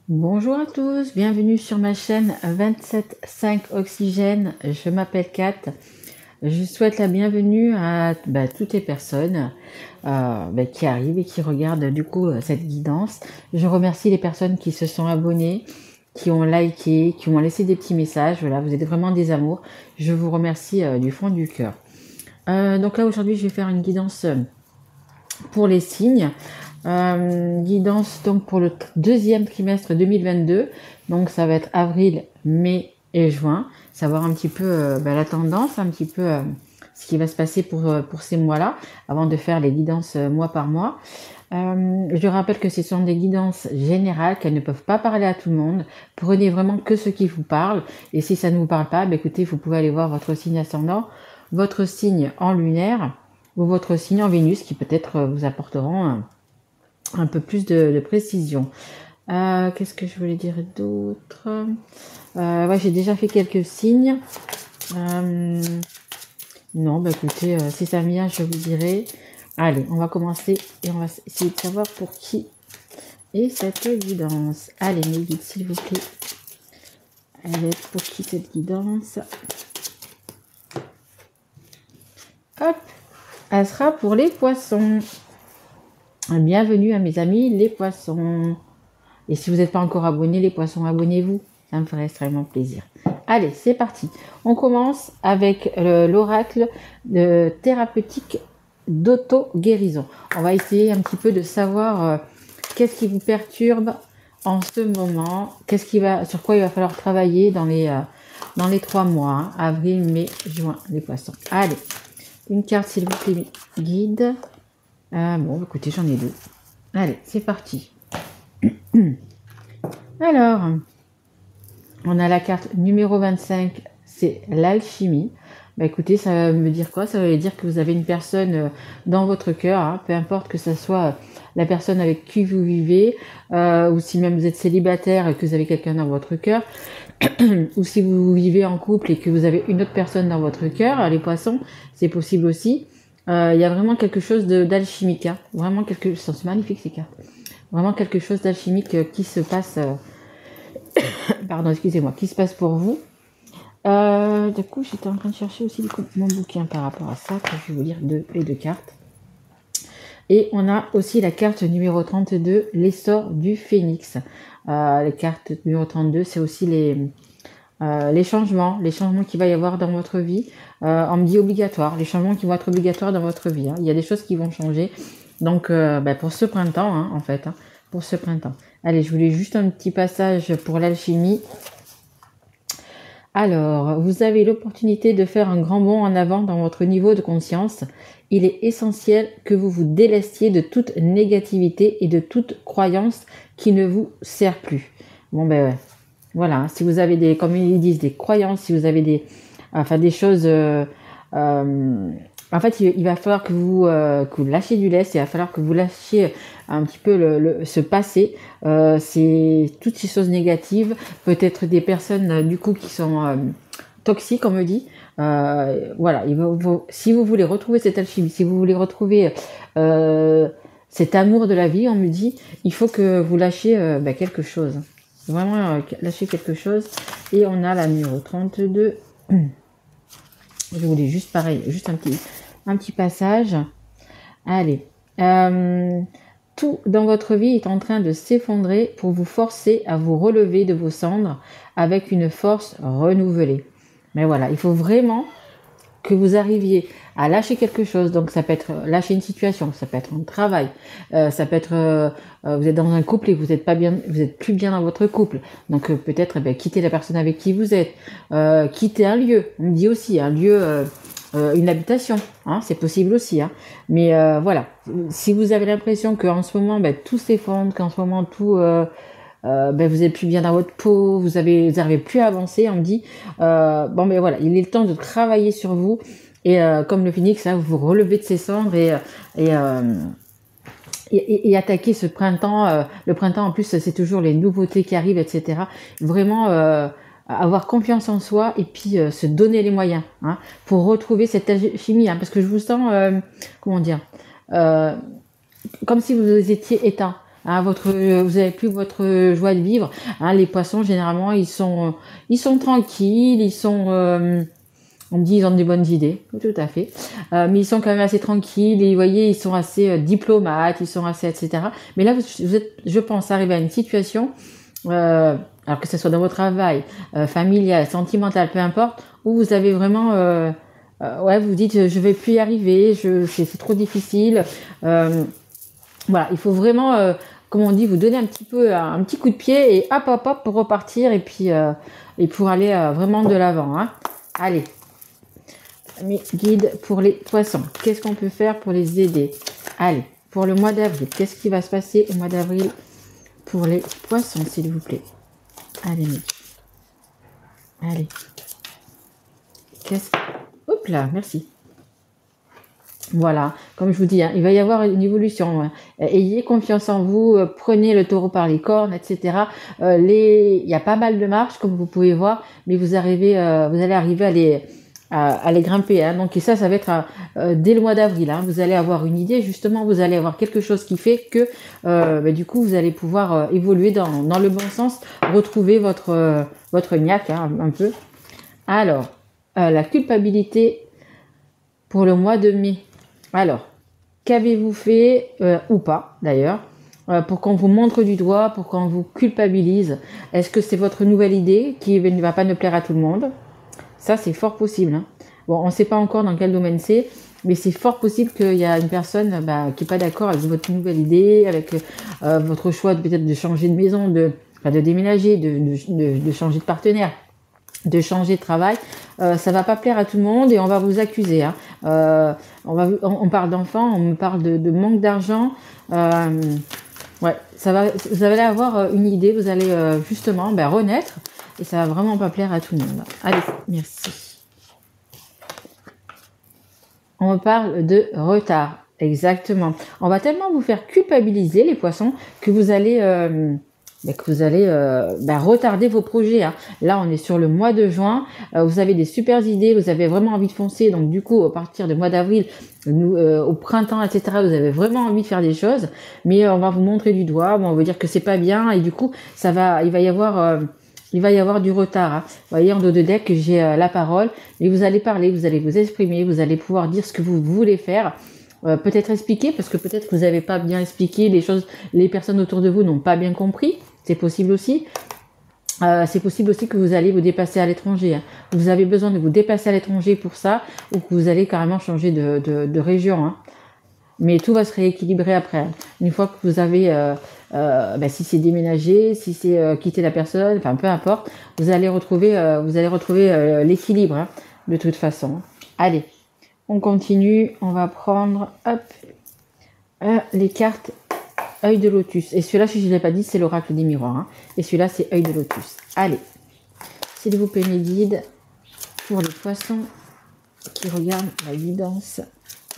Bonjour à tous, bienvenue sur ma chaîne 27.5 Oxygène. Je m'appelle Kat. Je souhaite la bienvenue à toutes les personnes qui arrivent et qui regardent du coup cette guidance. Je remercie les personnes qui se sont abonnées, qui ont liké, qui m'ont laissé des petits messages. Voilà, vous êtes vraiment des amours. Je vous remercie du fond du cœur. Donc là aujourd'hui je vais faire une guidance pour les signes. Guidance donc pour le deuxième trimestre 2022, donc ça va être avril, mai et juin, savoir un petit peu la tendance, un petit peu ce qui va se passer pour ces mois-là, avant de faire les guidances mois par mois. Je rappelle que ce sont des guidances générales, qu'elles ne peuvent pas parler à tout le monde. Prenez vraiment que ce qui vous parle, et si ça ne vous parle pas, écoutez, vous pouvez aller voir votre signe ascendant, votre signe en lunaire, ou votre signe en Vénus, qui peut-être vous apporteront un peu plus de précision. Qu'est-ce que je voulais dire d'autre? Ouais, j'ai déjà fait quelques signes. Non, écoutez, si ça vient, je vous dirai. Allez, on va commencer et on va essayer de savoir pour qui est cette guidance. Allez, mes guides, s'il vous plaît. Elle est pour qui cette guidance? Hop, elle sera pour les poissons. Bienvenue à mes amis les poissons. Et si vous n'êtes pas encore abonné, les poissons, abonnez-vous. Ça me ferait extrêmement plaisir. Allez, c'est parti. On commence avec l'oracle thérapeutique d'auto-guérison. On va essayer un petit peu de savoir qu'est-ce qui vous perturbe en ce moment. Sur quoi il va falloir travailler dans les 3 mois. Hein, avril, mai, juin, les poissons. Allez, une carte s'il vous plaît, guide. Bon, écoutez, j'en ai 2. Allez, c'est parti. Alors, on a la carte numéro 25, c'est l'alchimie. Écoutez, ça veut dire quoi? Ça veut dire que vous avez une personne dans votre cœur, hein, peu importe que ce soit la personne avec qui vous vivez, ou si même vous êtes célibataire et que vous avez quelqu'un dans votre cœur, ou si vous vivez en couple et que vous avez une autre personne dans votre cœur, les poissons, c'est possible aussi. Il y a vraiment quelque chose d'alchimique, hein, vraiment quelque chose, c'est magnifique ces cartes. Vraiment quelque chose d'alchimique qui se passe, pardon, excusez-moi, qui se passe pour vous. Du coup, j'étais en train de chercher aussi mon bouquin par rapport à ça, que je vais vous lire les 2 cartes. Et on a aussi la carte numéro 32, l'essor du phénix. Les cartes numéro 32, c'est aussi les changements qu'il va y avoir dans votre vie. On me dit obligatoire, les changements qui vont être obligatoires dans votre vie. Hein. Il y a des choses qui vont changer. Donc, pour ce printemps, hein, en fait, hein, pour ce printemps. Allez, je voulais juste un petit passage pour l'alchimie. Alors, vous avez l'opportunité de faire un grand bond en avant dans votre niveau de conscience. Il est essentiel que vous vous délestiez de toute négativité et de toute croyance qui ne vous sert plus. Bon, ouais. Voilà, si vous avez comme ils disent, des croyances, si vous avez des choses... en fait, il va falloir que vous lâchiez du lest, il va falloir que vous lâchiez un petit peu ce passé, c'est toutes ces choses négatives, peut-être des personnes du coup qui sont toxiques, on me dit. Voilà, si vous voulez retrouver cette alchimie, si vous voulez retrouver cet amour de la vie, on me dit, il faut que vous lâchiez quelque chose. Vraiment lâcher quelque chose. Et on a la numéro 32. Je voulais juste pareil, juste un petit passage. Allez. Tout dans votre vie est en train de s'effondrer pour vous forcer à vous relever de vos cendres avec une force renouvelée. Mais voilà, il faut vraiment que vous arriviez à lâcher quelque chose. Donc ça peut être lâcher une situation, ça peut être un travail, ça peut être vous êtes dans un couple et vous êtes plus bien dans votre couple. Donc peut-être quitter la personne avec qui vous êtes, quitter un lieu. On me dit aussi un lieu, une habitation, hein, c'est possible aussi. Hein. Mais voilà, si vous avez l'impression qu'en ce moment tout s'effondre, qu'en ce moment tout vous êtes plus bien dans votre peau, vous n'arrivez plus à avancer, on me dit voilà, il est le temps de travailler sur vous et comme le phénix, hein, vous vous relevez de ses cendres et attaquer ce printemps. Le printemps en plus c'est toujours les nouveautés qui arrivent, etc. Vraiment avoir confiance en soi et puis se donner les moyens, hein, pour retrouver cette alchimie, hein, parce que je vous sens comment dire, comme si vous étiez éteint. hein, vous n'avez plus votre joie de vivre. Hein, les poissons, généralement, ils sont tranquilles, on me dit ils ont des bonnes idées, tout à fait. Mais ils sont quand même assez tranquilles et vous voyez, ils sont assez diplomates, ils sont assez, etc. Mais là, vous êtes, je pense, arrivé à une situation, alors que ce soit dans votre travail, familial, sentimental, peu importe, où vous avez vraiment, ouais, vous dites, je vais plus y arriver, c'est trop difficile. Voilà, il faut vraiment, comme on dit, vous donner un petit coup de pied et hop, hop, hop, pour repartir et puis et pour aller vraiment de l'avant. Hein. Allez. Mes guides pour les poissons. Qu'est-ce qu'on peut faire pour les aider? Allez, pour le mois d'avril. Qu'est-ce qui va se passer au mois d'avril pour les poissons, s'il vous plaît? Allez, mes. Allez. Hop là, merci. Voilà, comme je vous dis, hein, il va y avoir une évolution. Hein. Ayez confiance en vous, prenez le taureau par les cornes, etc. Il y a pas mal de marches, comme vous pouvez voir, mais vous allez arriver à les grimper. Hein. Donc, et ça va être dès le mois d'avril. Hein. Vous allez avoir une idée, justement, vous allez avoir quelque chose qui fait que, du coup, vous allez pouvoir évoluer dans le bon sens, retrouver votre niaque, hein, un peu. Alors, la culpabilité pour le mois de mai. Alors, qu'avez-vous fait, ou pas d'ailleurs, pour qu'on vous montre du doigt, pour qu'on vous culpabilise? Est-ce que c'est votre nouvelle idée qui ne va pas ne plaire à tout le monde? Ça, c'est fort possible. Hein. Bon, on ne sait pas encore dans quel domaine c'est, mais c'est fort possible qu'il y a une personne qui n'est pas d'accord avec votre nouvelle idée, avec votre choix peut-être de changer de maison, de déménager, de changer de partenaire, de changer de travail. Ça va pas plaire à tout le monde et on va vous accuser. Hein. On parle d'enfants, on me parle de manque d'argent. Ouais, vous allez avoir une idée, vous allez justement renaître et ça va vraiment pas plaire à tout le monde. Allez, merci. On me parle de retard, exactement. On va tellement vous faire culpabiliser les poissons que vous allez retarder vos projets. Hein. Là, on est sur le mois de juin. Vous avez des super idées, vous avez vraiment envie de foncer. Donc, du coup, à partir du mois d'avril, au printemps, etc., vous avez vraiment envie de faire des choses. Mais on va vous montrer du doigt, on va vous dire que c'est pas bien. Et du coup, il va y avoir du retard. Hein. Vous voyez, en dos de deck, j'ai la parole. Et vous allez parler, vous allez vous exprimer, vous allez pouvoir dire ce que vous voulez faire. Peut-être expliquer, parce que peut-être que vous n'avez pas bien expliqué les choses, les personnes autour de vous n'ont pas bien compris. C'est possible aussi. C'est possible aussi que vous allez vous dépasser à l'étranger. Hein. Vous avez besoin de vous dépasser à l'étranger pour ça, ou que vous allez carrément changer de région. Hein. Mais tout va se rééquilibrer après. Hein. Une fois que vous avez, si c'est déménager, si c'est quitter la personne, enfin peu importe, vous allez retrouver l'équilibre hein, de toute façon. Allez, on continue. On va prendre, les cartes. Œil de lotus. Et celui-là, si je ne l'ai pas dit, c'est l'oracle des miroirs. Hein. Et celui-là, c'est œil de lotus. Allez. S'il vous plaît, mes guides, pour les poissons qui regardent la guidance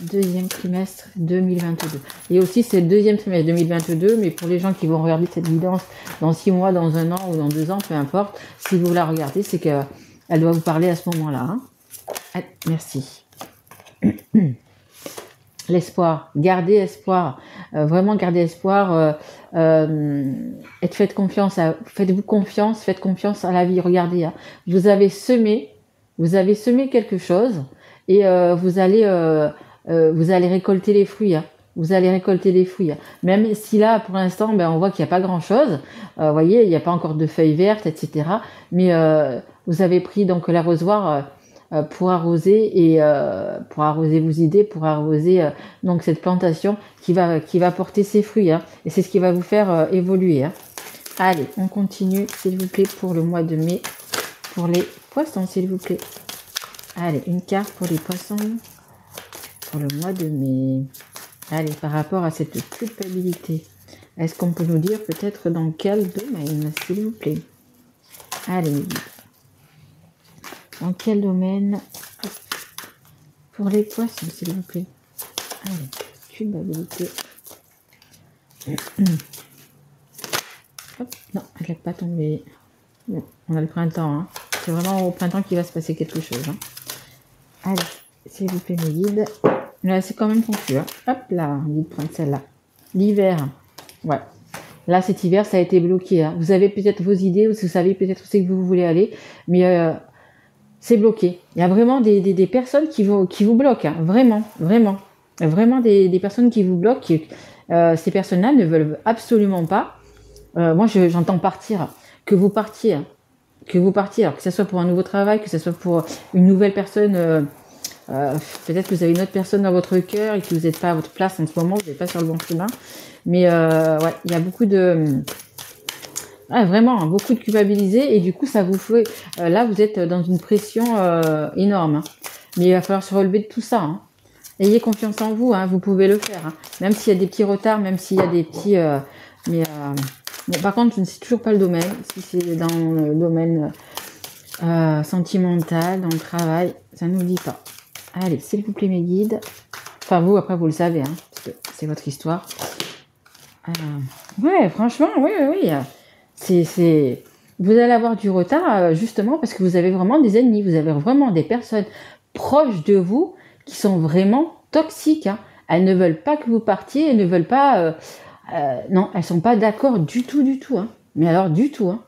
deuxième trimestre 2022. Et aussi, c'est le deuxième trimestre 2022, mais pour les gens qui vont regarder cette guidance dans 6 mois, dans 1 an ou dans 2 ans, peu importe, si vous la regardez, c'est qu'elle doit vous parler à ce moment-là. Hein. Allez, merci. L'espoir, gardez espoir, vraiment gardez espoir, faites faites-vous confiance, faites confiance à la vie. Regardez, hein, vous avez semé quelque chose et vous allez récolter les fruits. Hein, vous allez récolter les fruits. Hein. Même si là, pour l'instant, on voit qu'il n'y a pas grand-chose. Vous voyez, il n'y a pas encore de feuilles vertes, etc. Mais vous avez pris donc l'arrosoir. Pour arroser vos idées, pour arroser donc cette plantation qui va porter ses fruits. Hein, et c'est ce qui va vous faire évoluer. Hein. Allez, on continue, s'il vous plaît, pour le mois de mai, pour les poissons, s'il vous plaît. Allez, une carte pour les poissons pour le mois de mai. Allez, par rapport à cette culpabilité, est-ce qu'on peut nous dire peut-être dans quel domaine, s'il vous plaît? Allez, dans quel domaine pour les poissons, s'il vous plaît? Allez, culpabilité. Hop, non, elle n'est pas tombée. Bon, on a le printemps. Hein. C'est vraiment au printemps qu'il va se passer quelque chose. Hein. Allez, s'il vous plaît, mes guides. Là, c'est quand même confus. Hein. Hop là, on dit de prendre celle-là. L'hiver. Ouais. Là, cet hiver, ça a été bloqué. Hein. Vous avez peut-être vos idées, vous savez peut-être où c'est que vous voulez aller, mais c'est bloqué. Il y a vraiment des personnes qui vous bloquent. Hein. Vraiment, vraiment. Vraiment des personnes qui vous bloquent. Ces personnes-là ne veulent absolument pas. Moi, j'entends partir. Que vous partiez. Hein. Que vous partiez. Alors que ce soit pour un nouveau travail, que ce soit pour une nouvelle personne. Peut-être que vous avez une autre personne dans votre cœur et que vous n'êtes pas à votre place en ce moment. Vous n'êtes pas sur le bon chemin. Mais ouais, il y a beaucoup de... vraiment, hein, beaucoup de culpabiliser. Et du coup, ça vous fait... là, vous êtes dans une pression énorme. Hein. Mais il va falloir se relever de tout ça. Hein. Ayez confiance en vous, hein, vous pouvez le faire. Hein. Même s'il y a des petits retards, même s'il y a des petits... bon, par contre, je ne sais toujours pas le domaine. Si c'est dans le domaine sentimental, dans le travail, ça ne nous dit pas. Allez, s'il vous plaît, mes guides. Enfin, vous, après, vous le savez, hein, parce que c'est votre histoire. Ouais, franchement, oui. Vous allez avoir du retard, justement, parce que vous avez vraiment des ennemis. Vous avez vraiment des personnes proches de vous qui sont vraiment toxiques. Hein. Elles ne veulent pas que vous partiez, elles ne veulent pas... non, elles sont pas d'accord du tout. Hein. Mais alors, du tout. Hein.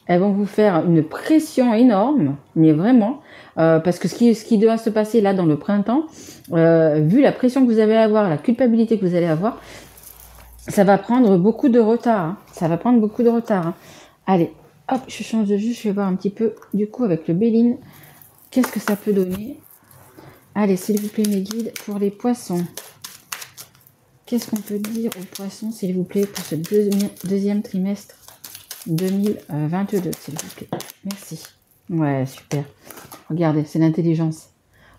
Elles vont vous faire une pression énorme, mais vraiment, parce que ce qui doit se passer là dans le printemps, vu la pression que vous allez avoir, la culpabilité que vous allez avoir, ça va prendre beaucoup de retard. Hein. Ça va prendre beaucoup de retard. Hein. Allez, hop, je change de jus, je vais voir un petit peu, du coup, avec le Béline, qu'est-ce que ça peut donner. Allez, s'il vous plaît, mes guides, pour les poissons. Qu'est-ce qu'on peut dire aux poissons, s'il vous plaît, pour ce deuxième trimestre 2022, s'il vous plaît. Merci. Ouais, super. Regardez, c'est l'intelligence.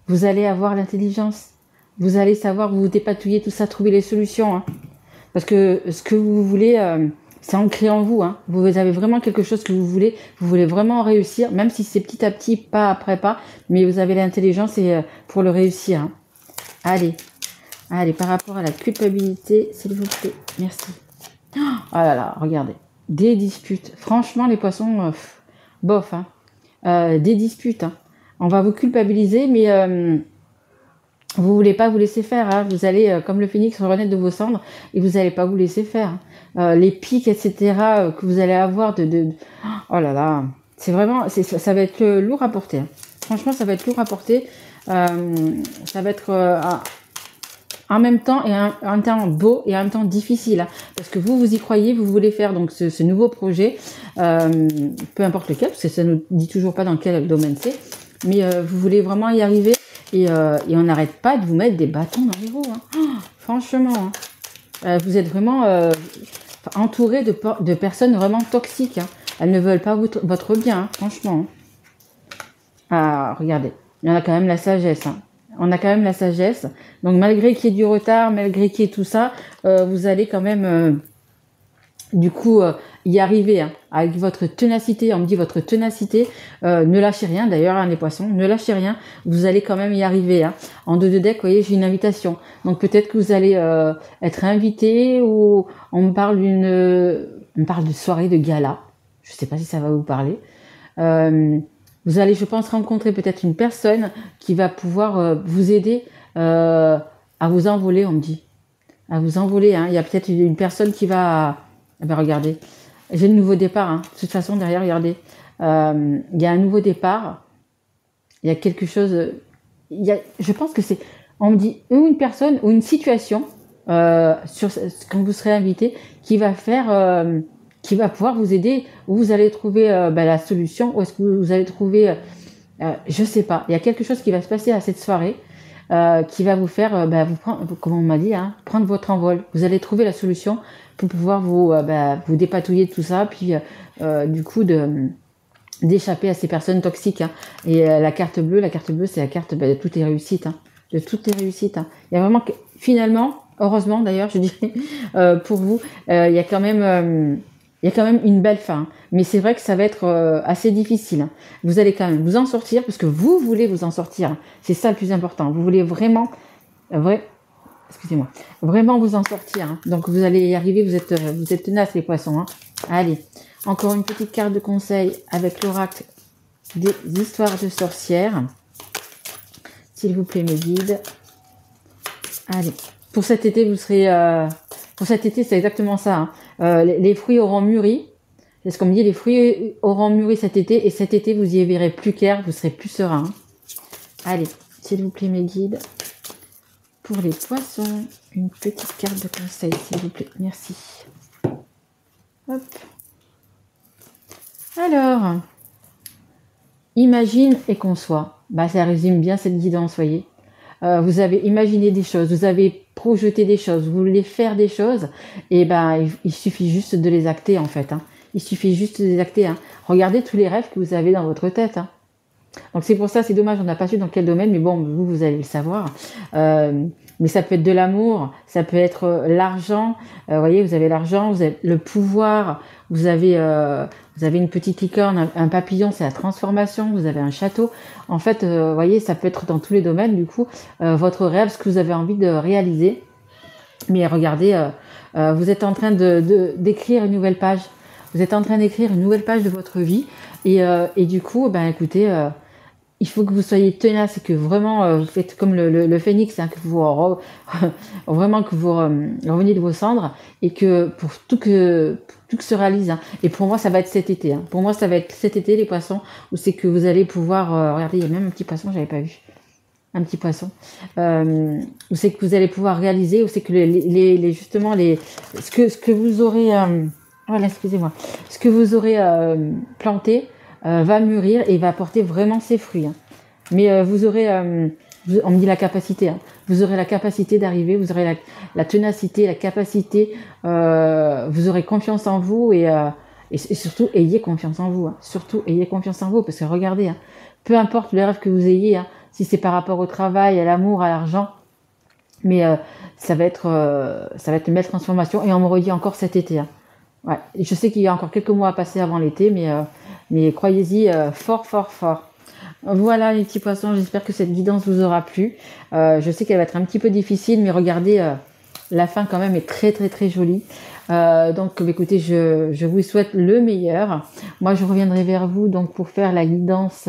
Vous allez avoir l'intelligence. Vous allez savoir vous dépatouiller, tout ça, trouver les solutions. Hein. Parce que ce que vous voulez, c'est ancré en vous. Hein. Vous avez vraiment quelque chose que vous voulez vraiment réussir, même si c'est petit à petit, pas après pas, mais vous avez l'intelligence pour le réussir. Hein. Allez, par rapport à la culpabilité, s'il vous plaît, merci. Oh là là, regardez, des disputes. Franchement, les poissons, bof, hein. Des disputes. Hein. On va vous culpabiliser, mais... vous voulez pas vous laisser faire, hein. Vous allez, comme le phénix, renaître de vos cendres et vous n'allez pas vous laisser faire. Les pics, etc., que vous allez avoir oh là là, c'est vraiment, ça va être lourd à porter. Hein. Franchement, ça va être lourd à porter. Ça va être en même temps et un temps beau et en même temps difficile. Hein, parce que vous y croyez, vous voulez faire donc ce nouveau projet, peu importe lequel, parce que ça ne nous dit toujours pas dans quel domaine c'est, mais vous voulez vraiment y arriver. Et on n'arrête pas de vous mettre des bâtons dans les roues. Hein. Oh, franchement, hein. Vous êtes vraiment entouré de personnes vraiment toxiques. Hein. Elles ne veulent pas votre bien, hein, franchement. Hein. Ah, regardez, il y en a quand même la sagesse. Hein. On a quand même la sagesse. Donc, malgré qu'il y ait du retard, malgré qu'il y ait tout ça, vous allez quand même... du coup, y arriver hein, avec votre ténacité, on me dit votre ténacité, ne lâchez rien d'ailleurs hein, les poissons, ne lâchez rien, vous allez quand même y arriver. Hein. En dos de deck, vous voyez, j'ai une invitation. Donc peut-être que vous allez être invité ou on me parle de soirée de gala. Je sais pas si ça va vous parler. Vous allez, je pense, rencontrer peut-être une personne qui va pouvoir vous aider à vous envoler, on me dit. À vous envoler. Hein. Il y a peut-être une personne qui va... Eh ben regardez, j'ai le nouveau départ. Hein. De toute façon, derrière, regardez, il y a un nouveau départ. Il y a quelque chose... je pense que c'est... On me dit une personne ou une situation, quand vous serez invité, qui va pouvoir vous aider, où vous allez trouver la solution, ou est-ce que vous allez trouver... je sais pas. Il y a quelque chose qui va se passer à cette soirée qui va vous faire, vous prendre, comme on m'a dit, hein, prendre votre envol. Vous allez trouver la solution pour pouvoir vous dépatouiller de tout ça, puis du coup d'échapper à ces personnes toxiques. Hein. Et la carte bleue, c'est la carte de toutes les réussites. Hein, de toutes les réussites. Hein. Il y a vraiment, finalement, heureusement d'ailleurs, je dirais, pour vous, il y a quand même une belle fin. Hein. Mais c'est vrai que ça va être assez difficile. Hein. Vous allez quand même vous en sortir, parce que vous voulez vous en sortir. Hein. C'est ça le plus important. Vous voulez vraiment... vraiment vous en sortir. Hein. Donc vous allez y arriver, vous êtes tenaces les poissons. Hein. Allez, encore une petite carte de conseil avec l'oracle des histoires de sorcières. S'il vous plaît, mes guides. Allez, pour cet été, vous serez... pour cet été, c'est exactement ça. Hein. Les fruits auront mûri. C'est ce qu'on me dit, les fruits auront mûri cet été, et cet été, vous y verrez plus clair, vous serez plus serein. Allez, s'il vous plaît, mes guides. Pour les poissons, une petite carte de conseil, s'il vous plaît. Merci. Hop. Alors, imagine et conçoit. Bah, ça résume bien cette guidance, voyez. Vous avez imaginé des choses, vous avez projeté des choses, vous voulez faire des choses, et ben il suffit juste de les acter en fait. Hein. Il suffit juste de les acter. Hein. Regardez tous les rêves que vous avez dans votre tête. Hein. Donc c'est pour ça, c'est dommage, on n'a pas su dans quel domaine, mais bon, vous allez le savoir. Mais ça peut être de l'amour, ça peut être l'argent. Vous voyez, vous avez l'argent, vous avez le pouvoir, vous avez une petite licorne, un papillon, c'est la transformation, vous avez un château. En fait, vous voyez, ça peut être dans tous les domaines, du coup, votre rêve, ce que vous avez envie de réaliser. Mais regardez, vous êtes en train d'écrire une nouvelle page. Vous êtes en train d'écrire une nouvelle page de votre vie. Et du coup, ben écoutez, il faut que vous soyez tenace et que vraiment vous faites comme le phénix, hein, que vous vraiment que vous reveniez de vos cendres, et que pour tout que se réalise. Hein. Et pour moi, ça va être cet été. Hein. Pour moi, ça va être cet été, les poissons, où c'est que vous allez pouvoir... regardez, il y a même un petit poisson, j'avais pas vu. Un petit poisson. Où c'est que vous allez pouvoir réaliser, où c'est que justement ce que vous aurez... voilà, excusez-moi. Ce que vous aurez planté va mûrir et va porter vraiment ses fruits. Hein. Mais vous aurez, on me dit la capacité, hein. Vous aurez la capacité d'arriver, vous aurez la ténacité, la capacité, vous aurez confiance en vous et surtout ayez confiance en vous. Hein. Surtout ayez confiance en vous, parce que regardez, hein, peu importe le rêve que vous ayez, hein, si c'est par rapport au travail, à l'amour, à l'argent, mais ça va être une belle transformation, et on me redit encore cet été. Hein. Ouais, je sais qu'il y a encore quelques mois à passer avant l'été, mais croyez-y fort, fort, fort. Voilà les petits poissons, j'espère que cette guidance vous aura plu. Je sais qu'elle va être un petit peu difficile, mais regardez, la fin quand même est très, très, très jolie. Donc écoutez, je vous souhaite le meilleur. Moi, je reviendrai vers vous donc pour faire la guidance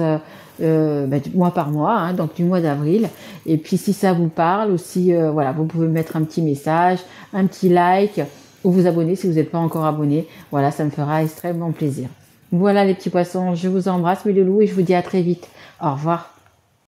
mois par mois, hein, donc du mois d'avril. Et puis si ça vous parle aussi, voilà, vous pouvez mettre un petit message, un petit like, ou vous abonner si vous n'êtes pas encore abonné. Voilà, ça me fera extrêmement plaisir. Voilà les petits poissons, je vous embrasse mes loulous et je vous dis à très vite. Au revoir.